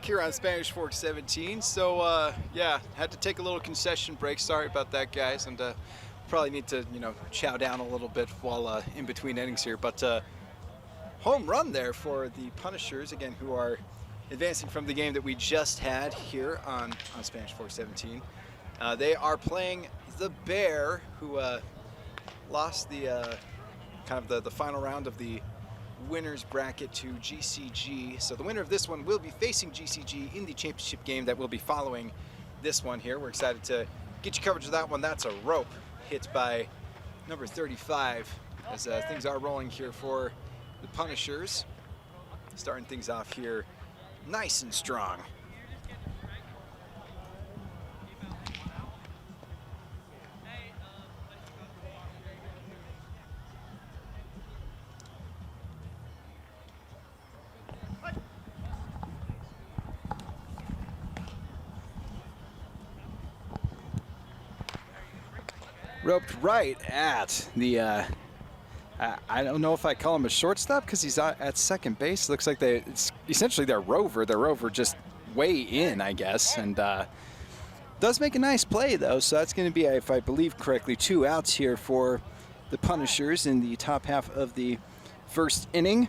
here on Spanish Fork 17. So yeah, had to take a little concession break. Sorry about that, guys, and probably need to chow down a little bit while in between innings here. But home run there for the Punishers again, who are advancing from the game that we just had here on Spanish Fork 17. They are playing the Bear, who lost the kind of the final round of the winners bracket to GCG. So the winner of this one will be facing GCG in the championship game that will be following this one here. We're excited to get you coverage of that one. That's a rope hit by number 35 as things are rolling here for the Punishers. Starting things off here nice and strong. Roped right at the, I don't know if I call him a shortstop because he's at second base. Looks like it's essentially their rover. Their rover just way in, I guess, and does make a nice play, though. So that's going to be, if I believe correctly, 2 outs here for the Punishers in the top half of the first inning.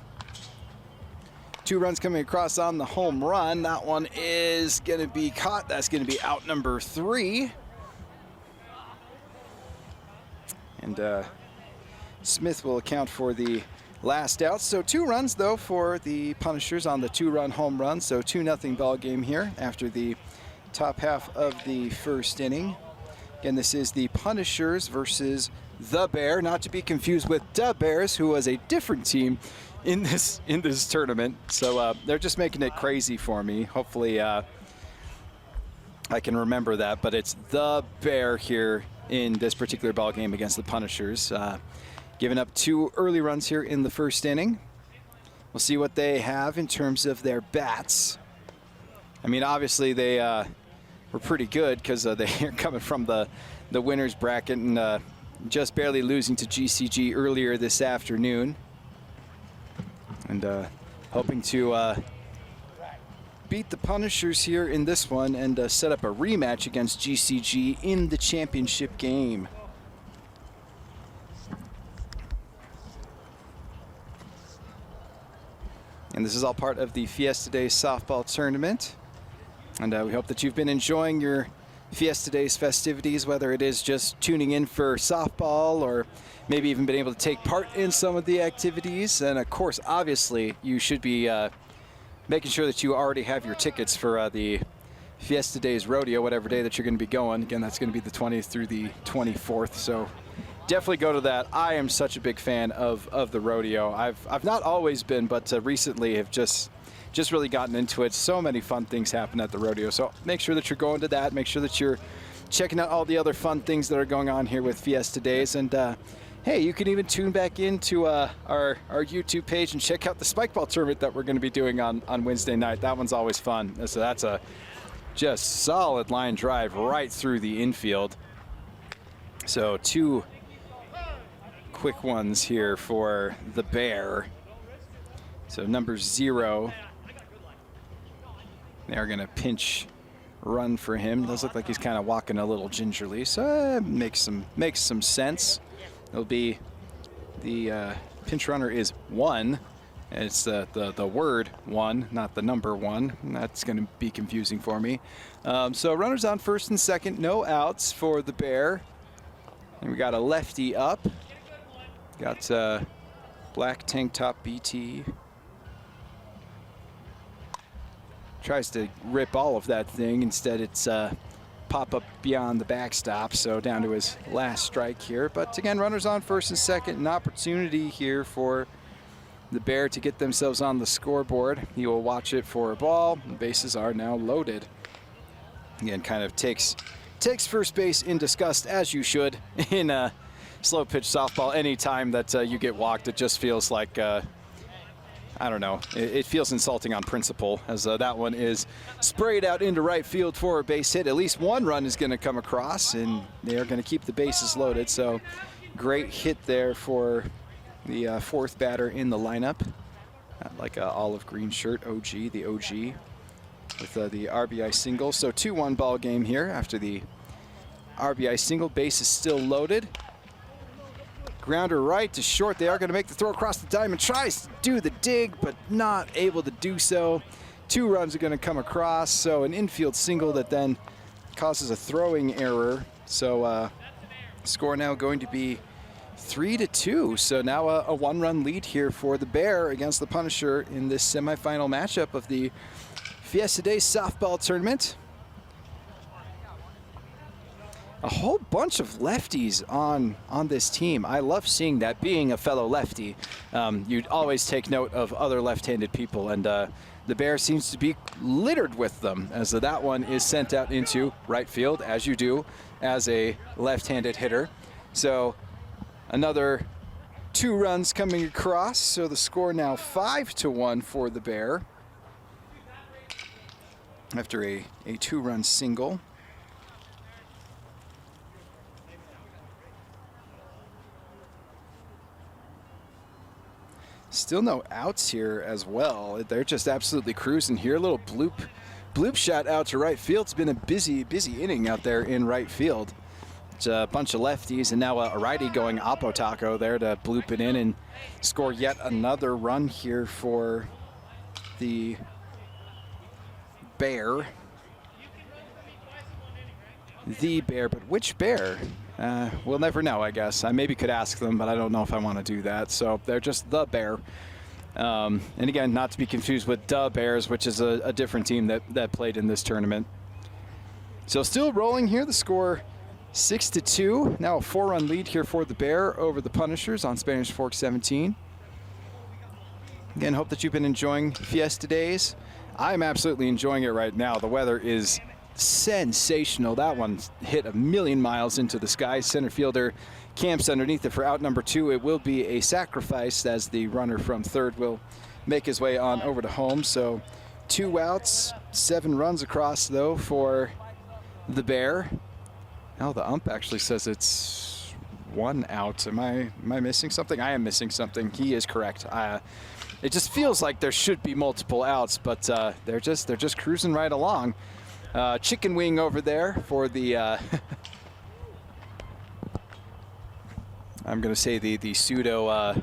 2 runs coming across on the home run. That one is going to be caught. That's going to be out number 3. And Smith will account for the last out. So 2 runs, though, for the Punishers on the 2-run home run. So 2-0 ball game here after the top half of the first inning. Again, this is the Punishers versus the Bear, not to be confused with the Bears, who was a different team in this tournament. So they're just making it crazy for me. Hopefully I can remember that, but it's the Bear here in this particular ball game against the Punishers. Giving up 2 early runs here in the first inning. We'll see what they have in terms of their bats. I mean, obviously they were pretty good because they're coming from the winners bracket and just barely losing to GCG earlier this afternoon. And hoping to beat the Punishers here in this one and set up a rematch against GCG in the championship game. And this is all part of the Fiesta Days softball tournament. And we hope that you've been enjoying your Fiesta Days festivities, whether it is just tuning in for softball or maybe even been able to take part in some of the activities. And of course, obviously, you should be making sure that you already have your tickets for the Fiesta Days Rodeo, whatever day that you're going to be going. Again, that's going to be the 20th through the 24th. So definitely go to that. I am such a big fan of the rodeo. I've not always been, but recently have just really gotten into it. So many fun things happen at the rodeo. So make sure that you're going to that. Make sure that you're checking out all the other fun things that are going on here with Fiesta Days. And hey, you can even tune back into our YouTube page and check out the spike ball tournament that we're going to be doing on Wednesday night. That one's always fun. So that's a just solid line drive right through the infield. So 2 quick ones here for the Bear. So number 0, they're going to pinch run for him. Does look like he's kind of walking a little gingerly, so makes some sense. It'll be the pinch runner is 1. And it's the word 1, not the number 1. And that's going to be confusing for me. So runners on first and second, no outs for the Bear. And we got a lefty up. Got black tank top BT. Tries to rip all of that thing. Instead, it's pop up beyond the backstop, so down to his last strike here. But again, runners on first and second, an opportunity here for the Bear to get themselves on the scoreboard. He will watch it for a ball. The bases are now loaded. Again, kind of takes first base in disgust, as you should in a slow pitch softball. Anytime that you get walked, it just feels like I don't know. It feels insulting on principle, as that one is sprayed out into right field for a base hit. At least 1 run is going to come across, and they are going to keep the bases loaded. So great hit there for the 4th batter in the lineup. Like a olive green shirt, OG, the OG. with the RBI single. So 2-1 ball game here after the RBI single. Base is still loaded. Grounder right to short. They are going to make the throw across the diamond. Tries to do the dig, but not able to do so. 2 runs are going to come across. So an infield single that then causes a throwing error. So score now going to be 3-2. So now a 1-run lead here for the Bear against the Punisher in this semifinal matchup of the Fiesta Day softball tournament. A whole bunch of lefties on this team. I love seeing that. Being a fellow lefty, you'd always take note of other left-handed people, and the Bear seems to be littered with them, as that one is sent out into right field, as you do as a left-handed hitter. So another 2 runs coming across, so the score now 5-1 for the Bear after a 2-run single. Still no outs here as well. They're just absolutely cruising here. A little bloop shot out to right field. It's been a busy inning out there in right field. It's a bunch of lefties and now a righty going Oppo Taco there to bloop it in and score yet another run here for the Bear. The Bear, but which Bear? We'll never know, I guess. I maybe could ask them, but I don't know if I want to do that. So they're just the Bear. And again, not to be confused with the Bears, which is a different team that played in this tournament. So still rolling here. The score 6-2. Now a 4-run lead here for the Bear over the Punishers on Spanish Fork 17. Again, hope that you've been enjoying Fiesta Days. I'm absolutely enjoying it right now. The weather is sensational. That one hit a million miles into the sky. Center fielder camps underneath it for out number 2. It will be a sacrifice as the runner from third will make his way on over to home. So 2 outs, 7 runs across though for the Bear. Now the ump actually says it's 1 out. Am I missing something? I am missing something. He is correct. It just feels like there should be multiple outs, but they're just cruising right along. Chicken wing over there for the I'm going to say the pseudo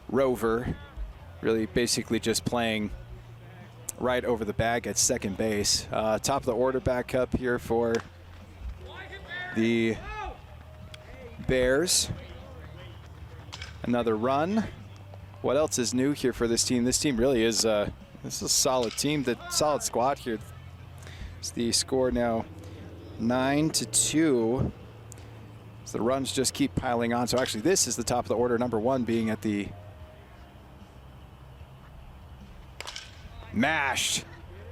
rover, really basically just playing right over the bag at second base. Top of the order back up here for the Bears. Another run. What else is new here for this team? This team really is this is a solid team, solid squad here. It's the score now 9-2. So the runs just keep piling on. So actually this is the top of the order, number 1 being at the mashed.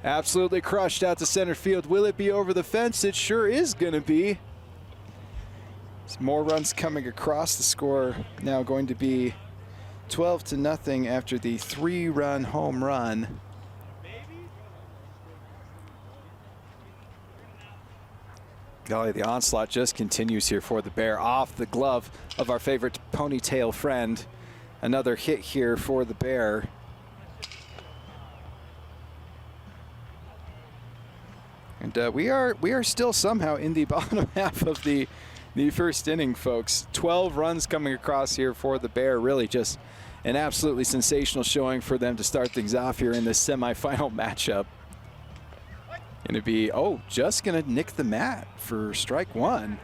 Absolutely crushed out to center field. Will it be over the fence? It sure is gonna be. Some more runs coming across. The score now going to be 12-0 after the 3-run home run. Golly, the onslaught just continues here for the Bear off the glove of our favorite ponytail friend. Another hit here for the Bear. And we are still somehow in the bottom half of the first inning, folks. 12 runs coming across here for the Bear. Really just an absolutely sensational showing for them to start things off here in this semifinal matchup. Going to be, just going to nick the mat for strike 1.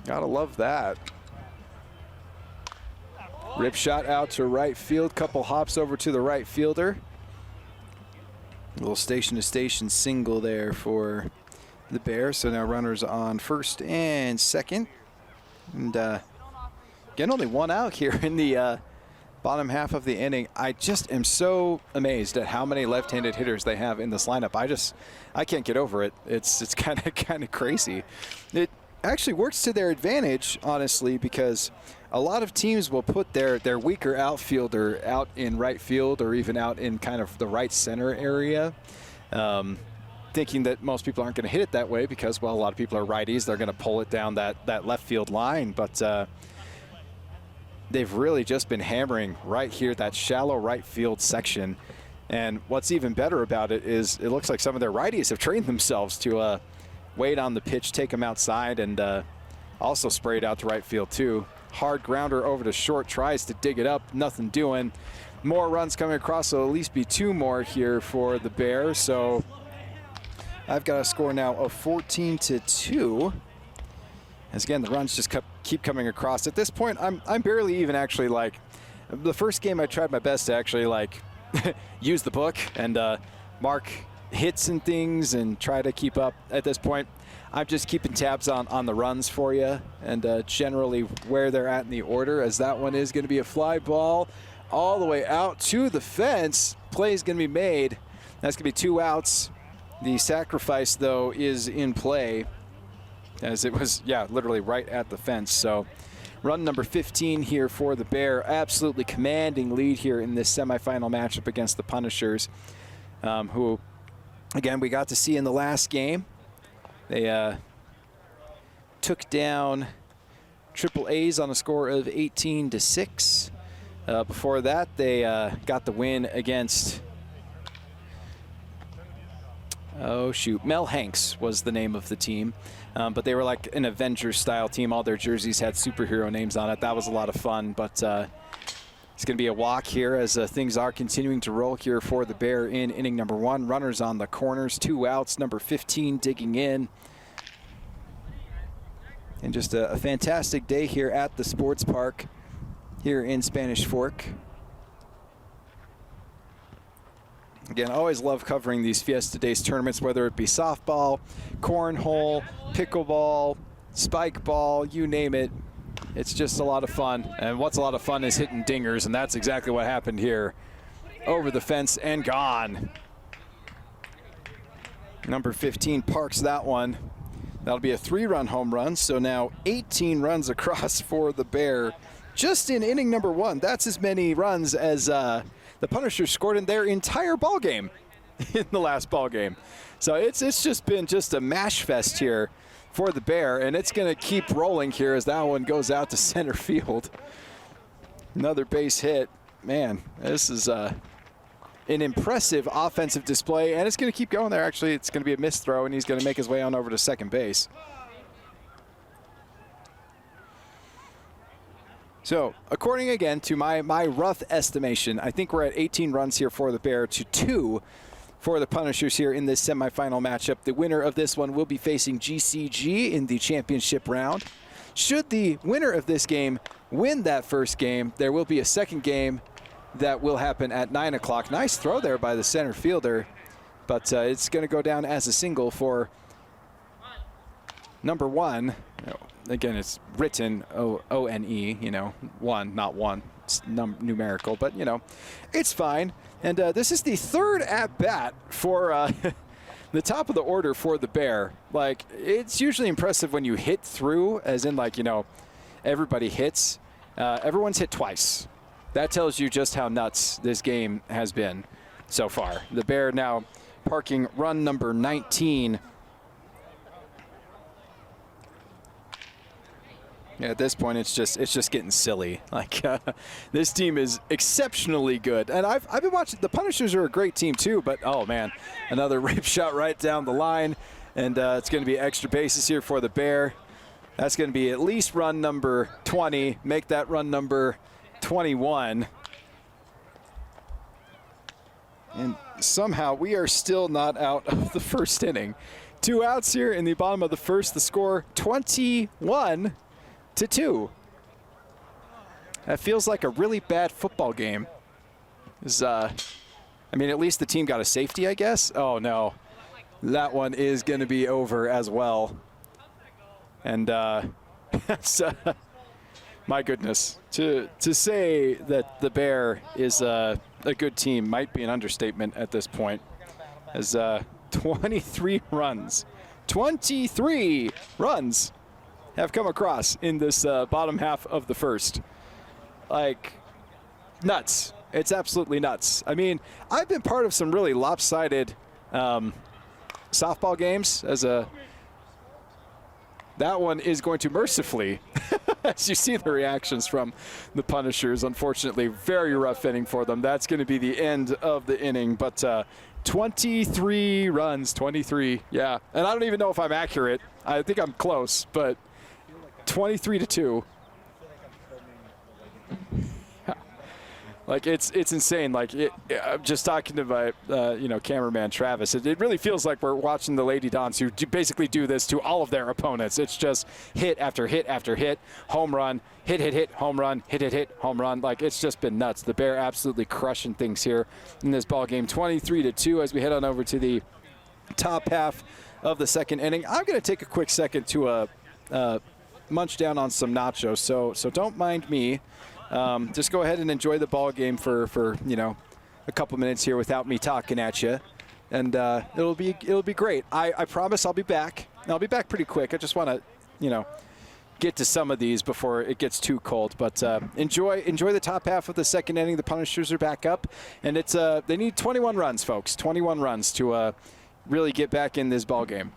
Gotta love that. Rip shot out to right field. Couple hops over to the right fielder. A little station-to-station single there for the Bears. So now runners on first and second. And again, only 1 out here in the bottom half of the inning. I just am so amazed at how many left-handed hitters they have in this lineup. I can't get over it. It's kind of crazy. It actually works to their advantage, honestly, because a lot of teams will put their weaker outfielder out in right field or even out in kind of the right center area, thinking that most people aren't going to hit it that way because, well, a lot of people are righties. They're going to pull it down that left field line. But they've really just been hammering right here, that shallow right field section. And what's even better about it is it looks like some of their righties have trained themselves to wait on the pitch, take them outside, and also spray it out to right field too. Hard grounder over to short, tries to dig it up, nothing doing. More runs coming across, so at least be 2 more here for the Bears. So I've got a score now of 14-2. As again, the runs just keep coming across. At this point, I'm barely even actually like, the first game I tried my best to actually like use the book and mark hits and things and try to keep up. At this point, I'm just keeping tabs on the runs for you and generally where they're at in the order, as that one is going to be a fly ball all the way out to the fence. Play is going to be made. That's going to be 2 outs. The sacrifice, though, is in play, as it was, yeah, literally right at the fence. So run number 15 here for the Bear. Absolutely commanding lead here in this semifinal matchup against the Punishers, who, again, we got to see in the last game. They took down Triple A's on a score of 18-6. Before that, they got the win against, Mel Hanks was the name of the team. But they were like an Avengers-style team. All their jerseys had superhero names on it. That was a lot of fun. But it's going to be a walk here as things are continuing to roll here for the Bear in inning number 1. Runners on the corners, 2 outs. Number 15 digging in. And just a fantastic day here at the sports park here in Spanish Fork. Again, I always love covering these Fiesta Days tournaments, whether it be softball, cornhole, pickleball, spike ball, you name it. It's just a lot of fun. And what's a lot of fun is hitting dingers, and that's exactly what happened here. Over the fence and gone. Number 15 parks that one. That'll be a 3-run home run, so now 18 runs across for the Bear. Just in inning number 1, that's as many runs as the Punishers scored in their entire ball game in the last ball game. So it's just been just a mash fest here for the Bear, and it's going to keep rolling here as that one goes out to center field. Another base hit. Man, this is an impressive offensive display, and it's going to keep going there. Actually, it's going to be a missed throw, and he's going to make his way on over to second base. So, according again to my rough estimation, I think we're at 18 runs here for the Bear to 2 for the Punishers here in this semifinal matchup. The winner of this one will be facing GCG in the championship round. Should the winner of this game win that first game, there will be a second game that will happen at 9 o'clock. Nice throw there by the center fielder, but it's going to go down as a single for number 1. Again, it's written O-N-E, 1, not 1. It's numerical, but, it's fine. And this is the 3rd at-bat for the top of the order for the Bear. Like, it's usually impressive when you hit through, as in, like, everybody hits. Everyone's hit twice. That tells you just how nuts this game has been so far. The Bear now parking run number 19. Yeah, at this point, it's just getting silly. Like, this team is exceptionally good, and I've been watching. The Punishers are a great team too, but oh man, another rip shot right down the line, and it's going to be extra bases here for the Bear. That's going to be at least run number 20. Make that run number 21. And somehow we are still not out of the first inning. 2 outs here in the bottom of the first. The score 21-2. That feels like a really bad football game. At least the team got a safety, I guess. Oh no, that one is going to be over as well. And my goodness, to say that the Bear is a good team might be an understatement at this point. As 23 runs have come across in this bottom half of the first. Like, nuts. It's absolutely nuts. I mean, I've been part of some really lopsided softball games. That one is going to mercifully As you see the reactions from the Punishers, unfortunately, very rough inning for them. That's going to be the end of the inning. But 23 runs, 23, yeah. And I don't even know if I'm accurate. I think I'm close, but 23-2. Like, it's insane. Like, I'm just talking to my, cameraman Travis. It really feels like we're watching the Lady Dons, who basically do this to all of their opponents. It's just hit after hit after hit, home run, hit, home run, hit, home run. Like, it's just been nuts. The Bear absolutely crushing things here in this ball game. 23-2 as we head on over to the top half of the second inning. I'm going to take a quick second to munch down on some nachos, so don't mind me. Just go ahead and enjoy the ball game for a couple minutes here without me talking at you, and it'll be great. I promise I'll be back. I'll be back pretty quick. I just want to get to some of these before it gets too cold. But enjoy the top half of the second inning. The Punishers are back up, and it's they need 21 runs, folks. 21 runs to really get back in this ball game.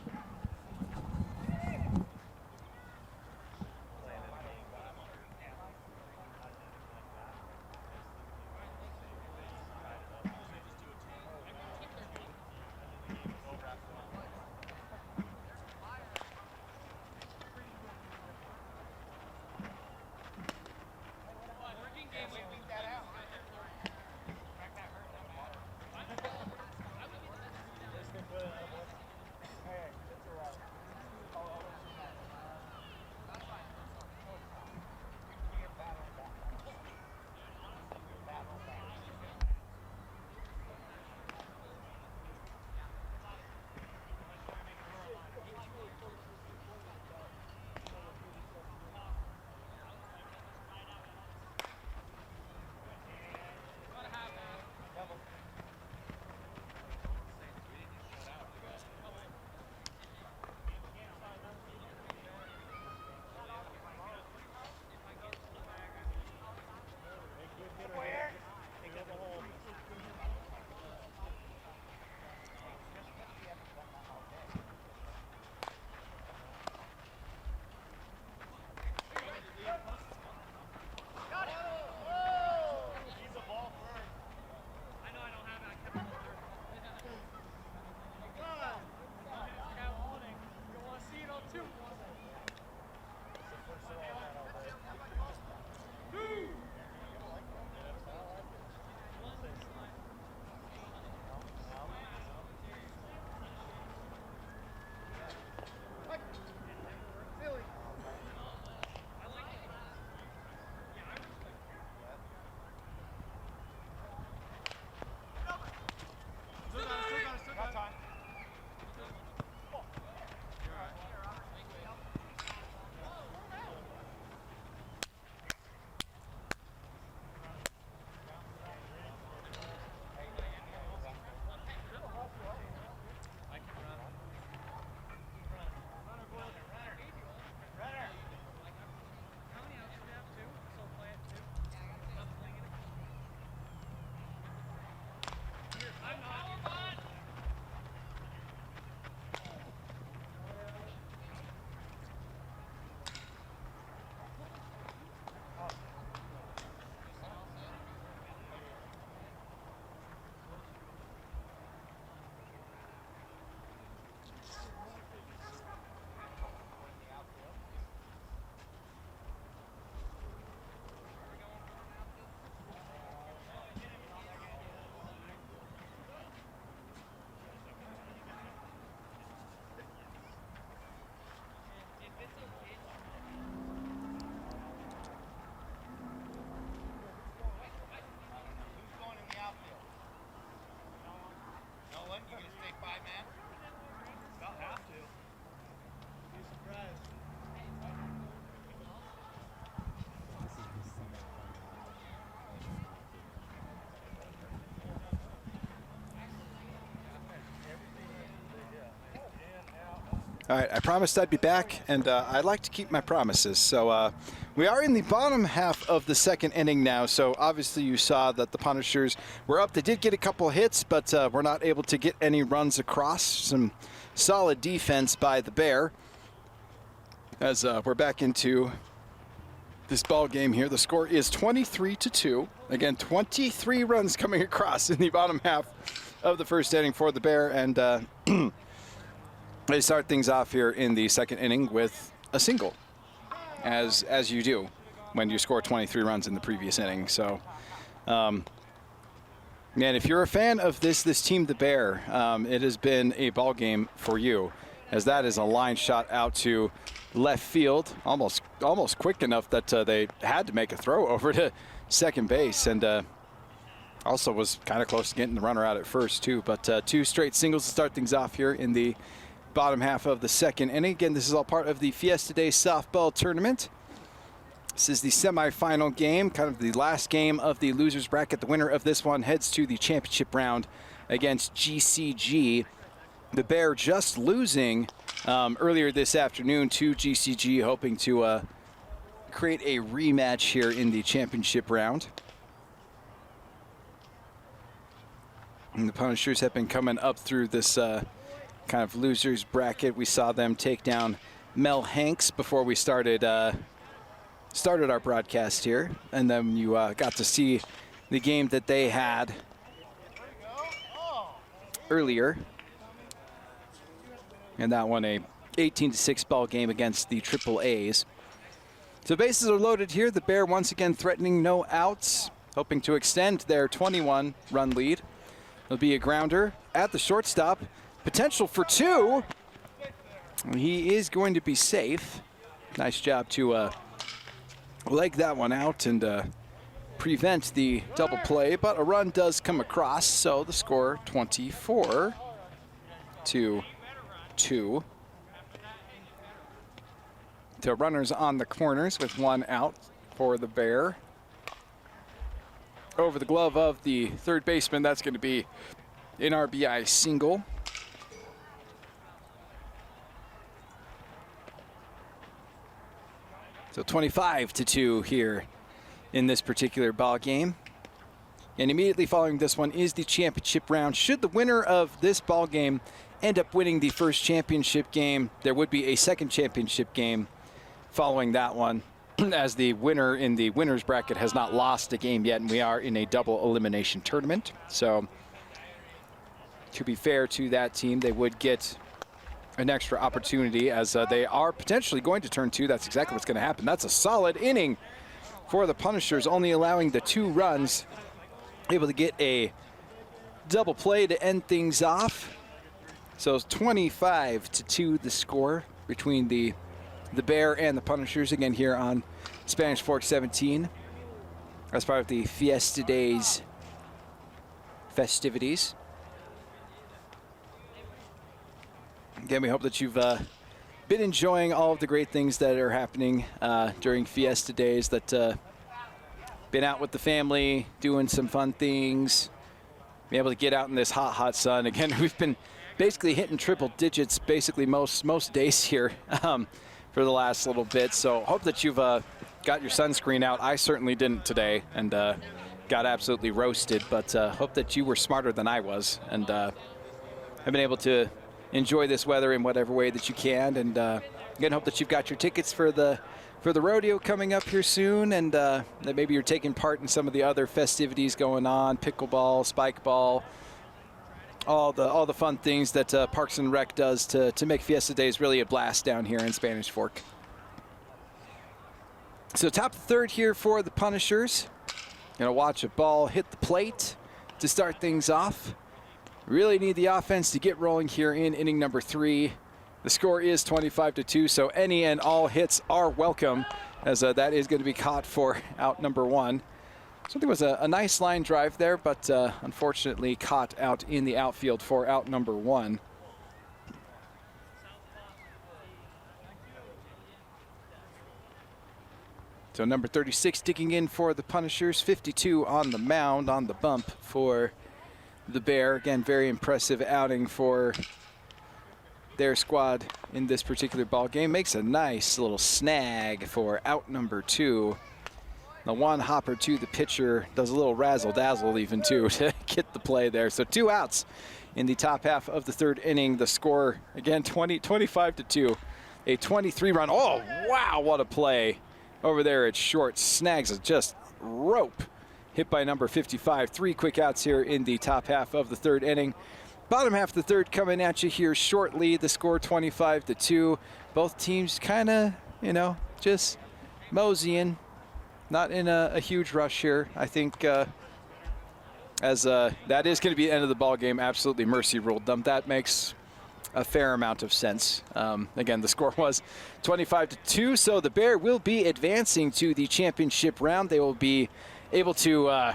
All right, I promised I'd be back, and I like to keep my promises. So we are in the bottom half of the second inning now, so obviously you saw that the Punishers were up. They did get a couple hits, but were not able to get any runs across. Some solid defense by the Bear as we're back into this ball game here. The score is 23-2. Again, 23 runs coming across in the bottom half of the first inning for the Bear, and they start things off here in the second inning with a single, as you do when you score 23 runs in the previous inning. So, man, if you're a fan of this team, the Bear, it has been a ball game for you, as that is a line shot out to left field, almost quick enough that they had to make a throw over to second base, and also was kind of close to getting the runner out at first too. But two straight singles to start things off here in the bottom half of the second inning. Again, this is all part of the Fiesta Day softball tournament. This is the semifinal game, kind of the last game of the losers bracket. The winner of this one heads to the championship round against GCG. The Bear just losing earlier this afternoon to GCG, hoping to create a rematch here in the championship round. And the Punishers have been coming up through this kind of losers bracket. We saw them take down Mel Hanks before we started our broadcast here, and then you got to see the game that they had earlier, and that one a 18-6 ball game against the Triple A's. So bases are loaded here. The Bear once again threatening no outs, hoping to extend their 21-run lead. It'll be a grounder at the shortstop. Potential for two. He is going to be safe. Nice job to leg that one out and prevent the double play, but a run does come across, so the score 24-2. The runners on the corners with one out for the Bear. Over the glove of the third baseman, that's going to be an RBI single. So 25-2 here in this particular ball game. And immediately following this one is the championship round. Should the winner of this ball game end up winning the first championship game, there would be a second championship game following that one, as the winner in the winner's bracket has not lost a game yet, and we are in a double elimination tournament. So to be fair to that team, they would get an extra opportunity, as they are potentially going to turn two. That's exactly what's going to happen. That's a solid inning for the Punishers, only allowing the 2 runs, able to get a double play to end things off. So it's 25-2 the score between the Bear and the Punishers, again here on Spanish Fork 17 as part of the Fiesta Days festivities. Again, we hope that you've been enjoying all of the great things that are happening during Fiesta Days, that been out with the family, doing some fun things, be able to get out in this hot sun. Again, we've been basically hitting triple digits basically most days here for the last little bit. So hope that you've got your sunscreen out. I certainly didn't today, and got absolutely roasted, but hope that you were smarter than I was, and have been able to enjoy this weather in whatever way that you can. And again, hope that you've got your tickets for the rodeo coming up here soon, and that maybe you're taking part in some of the other festivities going on, pickleball, spike ball, all the fun things that Parks and Rec does to make Fiesta Days really a blast down here in Spanish Fork. So top of the third here for the Punishers. Gonna watch a ball hit the plate to start things off. Really need the offense to get rolling here in inning number 3. The score is 25-2, so any and all hits are welcome, as that is going to be caught for out number 1. So there was a nice line drive there, but unfortunately caught out in the outfield for out number 1. So number 36 digging in for the Punishers, 52 on the mound, on the bump for the Bear. Again, very impressive outing for their squad in this particular ball game. Makes a nice little snag for out number 2. The one hopper to the pitcher, does a little razzle-dazzle even too to get the play there. So 2 outs in the top half of the third inning. The score, again, 25-2. A 23-run. Oh, wow, what a play over there at short. Snags a just rope. Hit by number 55. 3 quick outs here in the top half of the 3rd inning. Bottom half of the 3rd coming at you here shortly. The score 25-2. Both teams kind of, you know, just moseying. Not in a huge rush here. I think as that is going to be the end of the ball game. Absolutely mercy ruled them. That makes a fair amount of sense. Again, the score was 25-2, so the Bear will be advancing to the championship round. They will be able to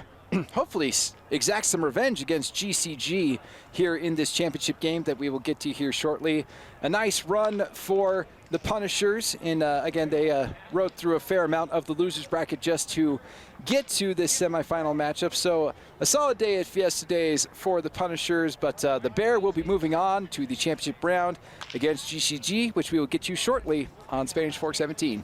hopefully exact some revenge against GCG here in this championship game that we will get to here shortly. A nice run for the Punishers, and again, they rode through a fair amount of the losers bracket just to get to this semifinal matchup. So a solid day at Fiesta Days for the Punishers, but the Bear will be moving on to the championship round against GCG, which we will get to shortly on Spanish Fork 17.